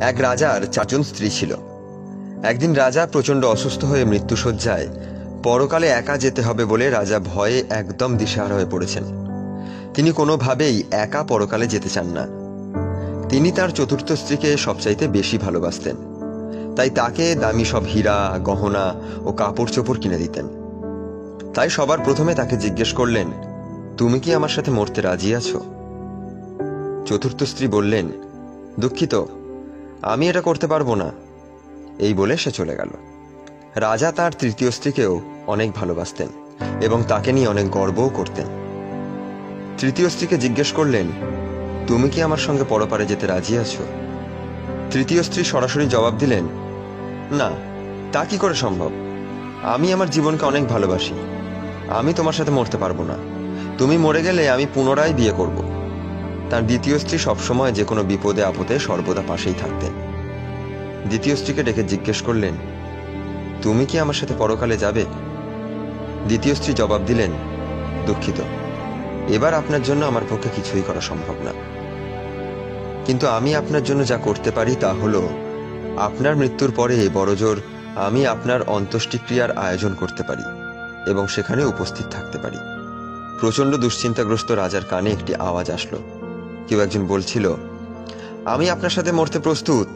এক রাজার 4 জন স্ত্রী ছিল। একদিন রাজা প্রচণ্ড অসুস্থ হয়ে মৃত্যুশয্যায়, পরকালে একা যেতে হবে বলে রাজা ভয়ে একদম দিশেহারা হয়ে পড়েছেন। তিনি কোনোভাবেই একা পরকালে যেতে চান না। তিনি তার চতুর্থ স্ত্রীকে সবচাইতে বেশি ভালোবাসতেন, তাই তাকে দামি সব হীরা, গহনা ও কাপড় চোপড় কিনে দিতেন। তাই সবার প্রথমে তাকে জিজ্ঞেস করলেন, তুমি কি আমার সাথে মরতে রাজি আছো? চতুর্থ স্ত্রী বললেন, দুঃখিত, আমি এটা করতে পারবো না। এই বলে সে চলে গেল। রাজা তার তৃতীয় স্ত্রীকেও অনেক ভালোবাসতেন এবং তাকে নিয়ে অনেক গর্বও করতেন। তৃতীয় স্ত্রীকে জিজ্ঞেস করলেন, তুমি কি আমার সঙ্গে পরপারে যেতে রাজি আছো? তৃতীয় স্ত্রী সরাসরি জবাব দিলেন, না, তা কি করে সম্ভব? আমি আমার জীবনকে অনেক ভালোবাসি। আমি তোমার সাথে মরতে পারবো না। তুমি মরে গেলে আমি পুনরায় বিয়ে করব। তার দ্বিতীয় স্ত্রী সবসময় যে কোনো বিপদে আপদে সর্বদা পাশেই থাকতেন। দ্বিতীয় স্ত্রীকে ডেকে জিজ্ঞেস করলেন, তুমি কি আমার সাথে পরকালে যাবে? দ্বিতীয় স্ত্রী জবাব দিলেন, দুঃখিত, এবার আপনার জন্য আমার পক্ষে কিছুই করা সম্ভব না। কিন্তু আমি আপনার জন্য যা করতে পারি তা হলো, আপনার মৃত্যুর পরে বড়জোর আমি আপনার অন্ত্যেষ্টিক্রিয়ার আয়োজন করতে পারি এবং সেখানে উপস্থিত থাকতে পারি। প্রচণ্ড দুশ্চিন্তাগ্রস্ত রাজার কানে একটি আওয়াজ আসলো। কেউ একজন বলছিল, আমি আপনার সাথে মরতে প্রস্তুত,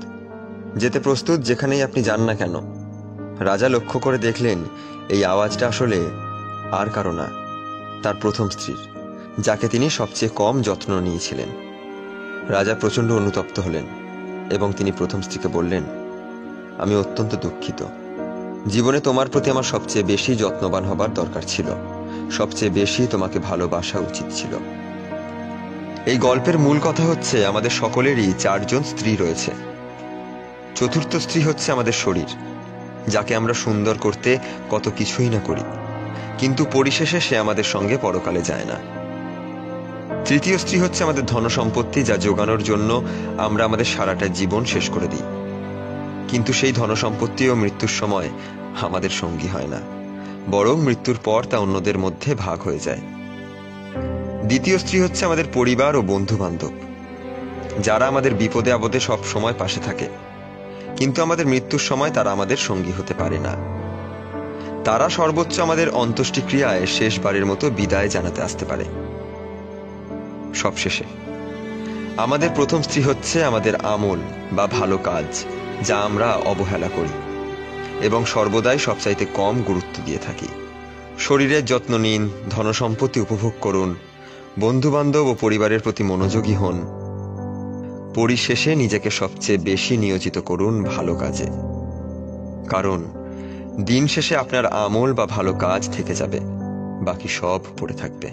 যেতে প্রস্তুত যেখানেই আপনি যান না কেন। রাজা লক্ষ্য করে দেখলেন, এই আওয়াজটা আসলে আর কারো না, তার প্রথম স্ত্রীর, যাকে তিনি সবচেয়ে কম যত্ন নিয়েছিলেন। রাজা প্রচণ্ড অনুতপ্ত হলেন এবং তিনি প্রথম স্ত্রীকে বললেন, আমি অত্যন্ত দুঃখিত। জীবনে তোমার প্রতি আমার সবচেয়ে বেশি যত্নবান হবার দরকার ছিল, সবচেয়ে বেশি তোমাকে ভালোবাসা উচিত ছিল। এই গল্পের মূল কথা হচ্ছে, আমাদের সকলেরই 4 জন স্ত্রী রয়েছে। চতুর্থ স্ত্রী হচ্ছে আমাদের শরীর, যাকে আমরা সুন্দর করতে কত কিছুই না করি, কিন্তু পরিশেষে সে আমাদের সঙ্গে পরকালে যায় না। তৃতীয় স্ত্রী হচ্ছে আমাদের ধনসম্পত্তি, যা জোগানোর জন্য আমরা আমাদের সারাটা জীবন শেষ করে দিই, কিন্তু সেই ধনসম্পত্তিও মৃত্যুর সময় আমাদের সঙ্গী হয় না, বরং মৃত্যুর পর তা অন্যদের মধ্যে ভাগ হয়ে যায়। দ্বিতীয় স্ত্রী হচ্ছে আমাদের পরিবার ও বন্ধু বান্ধব, যারা আমাদের বিপদে আপদে সব সময় পাশে থাকে, কিন্তু আমাদের মৃত্যুর সময় তারা আমাদের সঙ্গী হতে পারে না। তারা সর্বোচ্চ আমাদের অন্ত্যেষ্টিক্রিয়ায় শেষবারের মতো বিদায় জানাতে আসতে পারে। সবশেষে আমাদের প্রথম স্ত্রী হচ্ছে আমাদের আমল বা ভালো কাজ, যা আমরা অবহেলা করি এবং সর্বদাই সবচাইতে কম গুরুত্ব দিয়ে থাকি। শরীরের যত্ন নিন, ধনসম্পত্তি উপভোগ করুন, বন্ধু বান্ধব ও পরিবারের প্রতি মনোযোগী হন। পরিশেষে নিজেকে সবচেয়ে বেশি নিয়োজিত করুন ভালো কাজে, কারণ দিন শেষে আপনার আমল বা ভালো কাজ থেকে যাবে, বাকি সব পড়ে থাকবে।